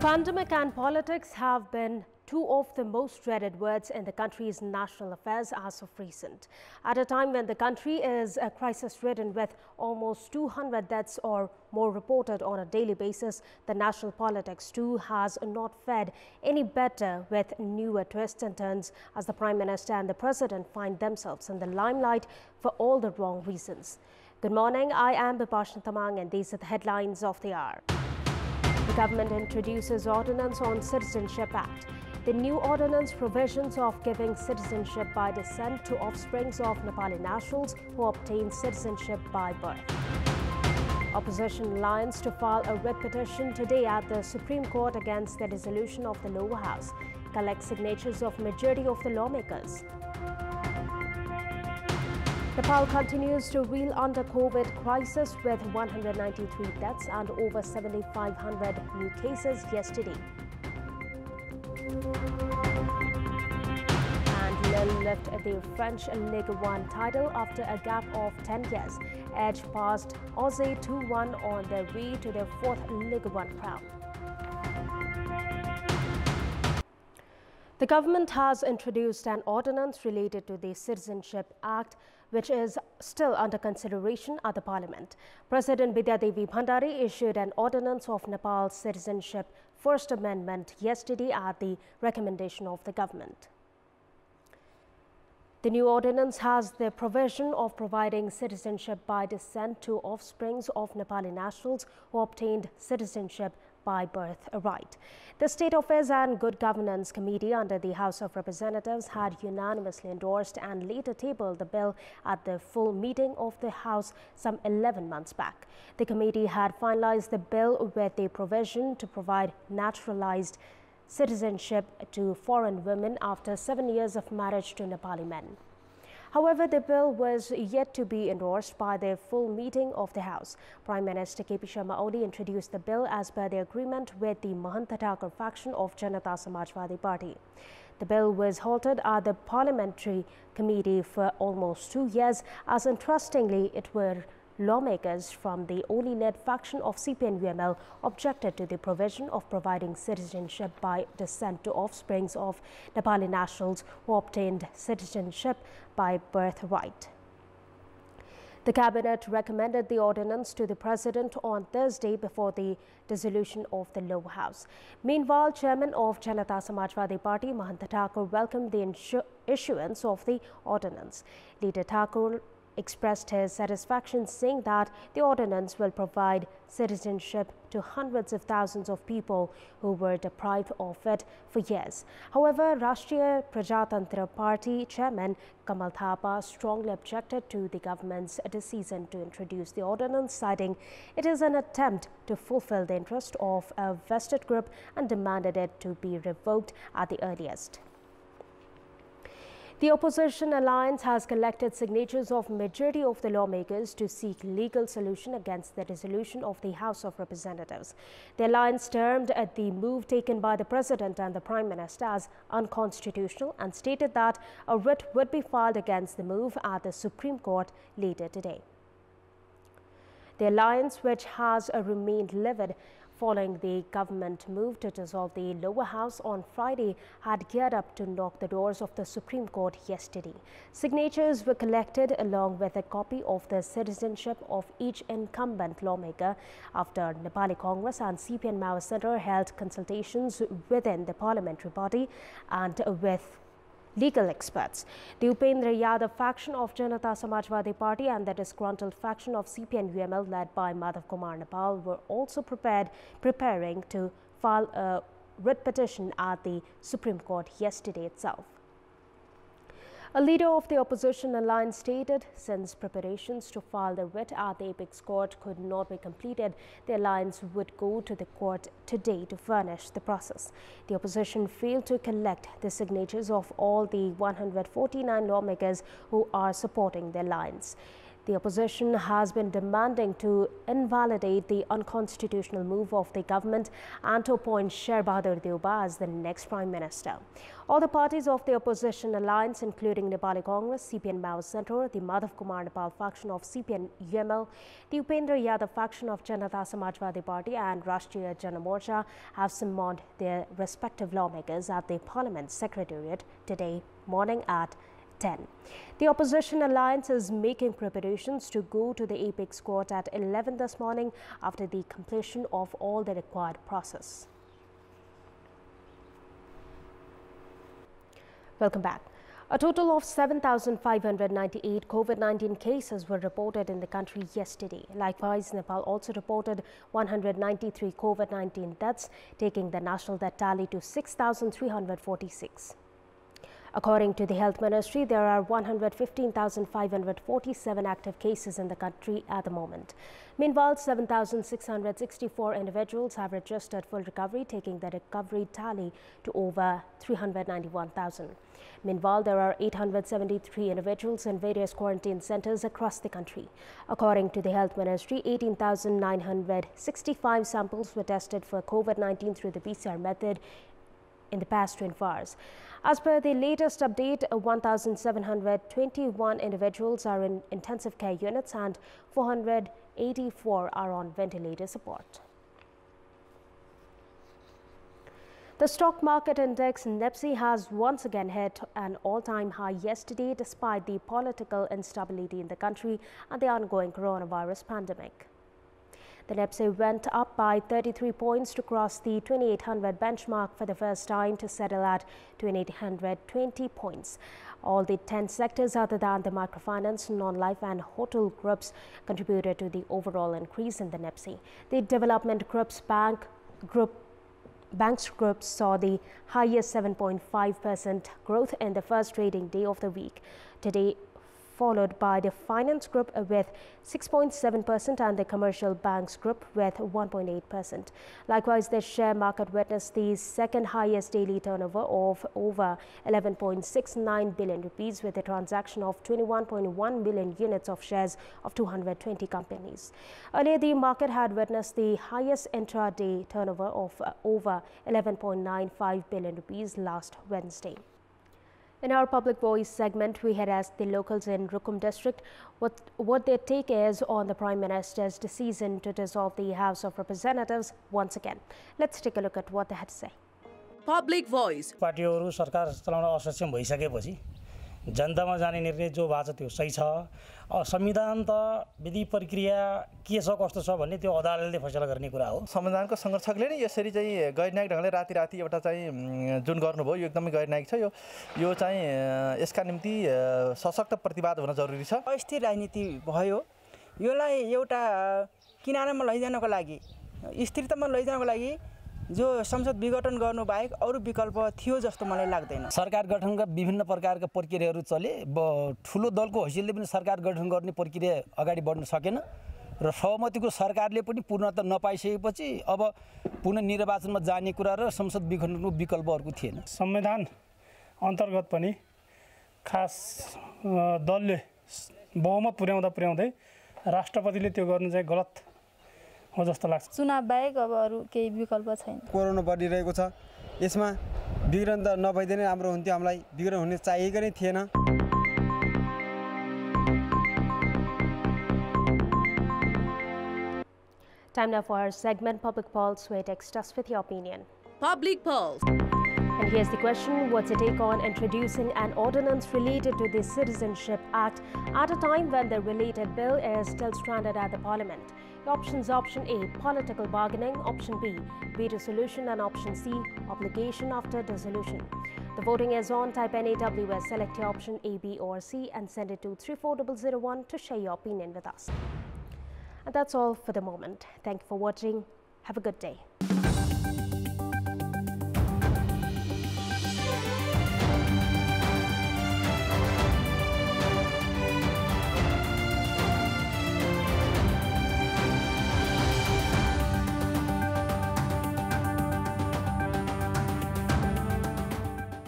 Pandemic and politics have been two of the most dreaded words in the country's national affairs as of recent. At a time when the country is crisis-ridden with almost 200 deaths or more reported on a daily basis, the national politics too has not fared any better, with newer twists and turns as the Prime Minister and the President find themselves in the limelight for all the wrong reasons. Good morning, I am Bipashna Tamang and these are the headlines of the hour. The government introduces Ordinance on Citizenship Act. The new ordinance provisions of giving citizenship by descent to offsprings of Nepali nationals who obtain citizenship by birth. Opposition alliance to file a writ petition today at the Supreme Court against the dissolution of the lower house. Collect signatures of majority of the lawmakers. Nepal continues to reel under COVID crisis with 193 deaths and over 7,500 new cases yesterday. And Lille lift the French Ligue 1 title after a gap of 10 years. Edge passed Aussie 2-1 on their way to their fourth Ligue 1 crown. The government has introduced an ordinance related to the Citizenship Act, which is still under consideration at the Parliament. President Bidya Devi Bhandari issued an ordinance of Nepal's Citizenship First Amendment yesterday at the recommendation of the government. The new ordinance has the provision of providing citizenship by descent to offsprings of Nepali nationals who obtained citizenship by birth right. The State Affairs and Good Governance Committee under the House of Representatives had unanimously endorsed and later tabled the bill at the full meeting of the House some 11 months back. The committee had finalized the bill with the provision to provide naturalized citizenship to foreign women after 7 years of marriage to Nepali men. However, the bill was yet to be endorsed by the full meeting of the House. Prime Minister KP Sharma Oli introduced the bill as per the agreement with the Mahanta Thakur faction of Janata Samajwadi Party. The bill was halted at the Parliamentary Committee for almost 2 years, as interestingly it were lawmakers from the Oli-led faction of CPN-UML objected to the provision of providing citizenship by descent to offsprings of Nepali nationals who obtained citizenship by birthright. The Cabinet recommended the ordinance to the President on Thursday before the dissolution of the lower house. Meanwhile, Chairman of Janata Samajwadi Party, Mahanta Thakur, welcomed the issuance of the ordinance. Leader Thakur expressed his satisfaction, saying that the ordinance will provide citizenship to hundreds of thousands of people who were deprived of it for years. However, Rashtriya Prajatantra Party Chairman Kamal Thapa strongly objected to the government's decision to introduce the ordinance, citing it is an attempt to fulfill the interest of a vested group and demanded it to be revoked at the earliest. The opposition alliance has collected signatures of majority of the lawmakers to seek legal solution against the dissolution of the House of Representatives. The alliance termed the move taken by the President and the Prime Minister as unconstitutional and stated that a writ would be filed against the move at the Supreme Court later today. The alliance, which has remained livid following the government move to dissolve the lower house on Friday, had geared up to knock the doors of the Supreme Court yesterday. Signatures were collected along with a copy of the citizenship of each incumbent lawmaker after Nepali Congress and CPN Mao Center held consultations within the parliamentary body and with legal experts. The Upendra Yadav faction of Janata Samajwadi Party and the disgruntled faction of CPN-UML led by Madhav Kumar Nepal were also preparing to file a writ petition at the Supreme Court yesterday itself. A leader of the opposition alliance stated, since preparations to file the writ at the Apex Court could not be completed, the alliance would go to the court today to furnish the process. The opposition failed to collect the signatures of all the 149 lawmakers who are supporting the alliance. The opposition has been demanding to invalidate the unconstitutional move of the government and to appoint Sher Bahadur Deuba as the next Prime Minister. All the parties of the opposition alliance, including Nepali Congress, CPN Mao Center, the Madhav Kumar Nepal faction of CPN UML, the Upendra Yadav faction of Janata Samajwadi Party and Rashtriya Jana Morcha, have summoned their respective lawmakers at the Parliament Secretariat today morning at 10. The opposition alliance is making preparations to go to the apex court at 11 this morning after the completion of all the required process. Welcome back. A total of 7,598 COVID-19 cases were reported in the country yesterday. Likewise, Nepal also reported 193 COVID-19 deaths, taking the national death tally to 6,346. According to the Health Ministry, there are 115,547 active cases in the country at the moment. Meanwhile, 7,664 individuals have registered full recovery, taking the recovery tally to over 391,000. Meanwhile, there are 873 individuals in various quarantine centers across the country. According to the Health Ministry, 18,965 samples were tested for COVID-19 through the PCR method in the past 24 hours. As per the latest update, 1,721 individuals are in intensive care units and 484 are on ventilator support. The stock market index NEPSI has once again hit an all-time high yesterday despite the political instability in the country and the ongoing coronavirus pandemic. The NEPSI went up by 33 points to cross the 2,800 benchmark for the first time to settle at 2,820 points. All the 10 sectors other than the microfinance, non-life and hotel groups contributed to the overall increase in the NEPSI. The development groups banks groups saw the highest 7.5% growth in the first trading day of the week. Today, followed by the finance group with 6.7% and the commercial banks group with 1.8%. Likewise, the share market witnessed the second highest daily turnover of over 11.69 billion rupees with a transaction of 21.1 million units of shares of 220 companies. Earlier, the market had witnessed the highest intraday turnover of over 11.95 billion rupees last Wednesday. In our Public Voice segment, we had asked the locals in Rukum district what their take is on the Prime Minister's decision to dissolve the House of Representatives once again. Let's take a look at what they had to say. Public Voice. पार्टीहरु सरकार चलाउन असक्षम भइसकेपछि जनतामा जाने निर्णय जो भएको छ त्यो सही छ। संविधान त विधि प्रक्रिया के छ कस्तो छ भन्ने त्यो अदालतले फैसला गर्ने कुरा हो। संविधानको संरक्षकले नै यसरी चाहिँ गैरन्यायिक ढंगले राति एउटा चाहिँ जुन गर्नुभयो यो एकदमै गैरन्यायिक छ। यो चाहिँ यसका निम्ति सशक्त प्रतिवाद हुन जरुरी छ। अस्थिर राजनीति भयो। योलाई एउटा किनारमा लैजानको लागि स्थिरतामा लैजानको लागि जो संसद विघटन गर्नु बाहेक अरु विकल्प थियो जस्तो मलाई लाग्दैन। सरकार गठनका विभिन्न प्रकारका प्रक्रियाहरू चले ठुलो दलको हैसियतले पनि सरकार गठन गर्ने प्रक्रिया अगाडि बढ्न सकेन र सहमतिको सरकारले पनि पूर्णता नपाइसकेपछि अब पुनः निर्वाचनमा जाने कुरा र संसद विघटनको विकल्पहरुको थिएन। संविधान अन्तर्गत पनि खास दलले बहुमत पुर्याउँदै राष्ट्रपतिले त्यो गर्नु चाहिँ गलत हो जस्तो लाग्छ। चुनाव बाहेक अब अरु केही विकल्प छैन। कोरोना बढिरहेको छ। यसमा विघटन त नभइदिने राम्रो हुन्थ्यो। हामीलाई विघटन हुने चाहिएको नै थिएन। Time now for our segment Public Pulse, where text us with your opinion. Public Pulse. And here's the question: what's your take on introducing an ordinance related to the Citizenship Act at a time when the related bill is still stranded at the Parliament? The options: option A, political bargaining; option B, veto solution; and option C, obligation after dissolution. The voting is on. Type NAWS, select your option A, B or C and send it to 34001 to share your opinion with us. And that's all for the moment. Thank you for watching. Have a good day.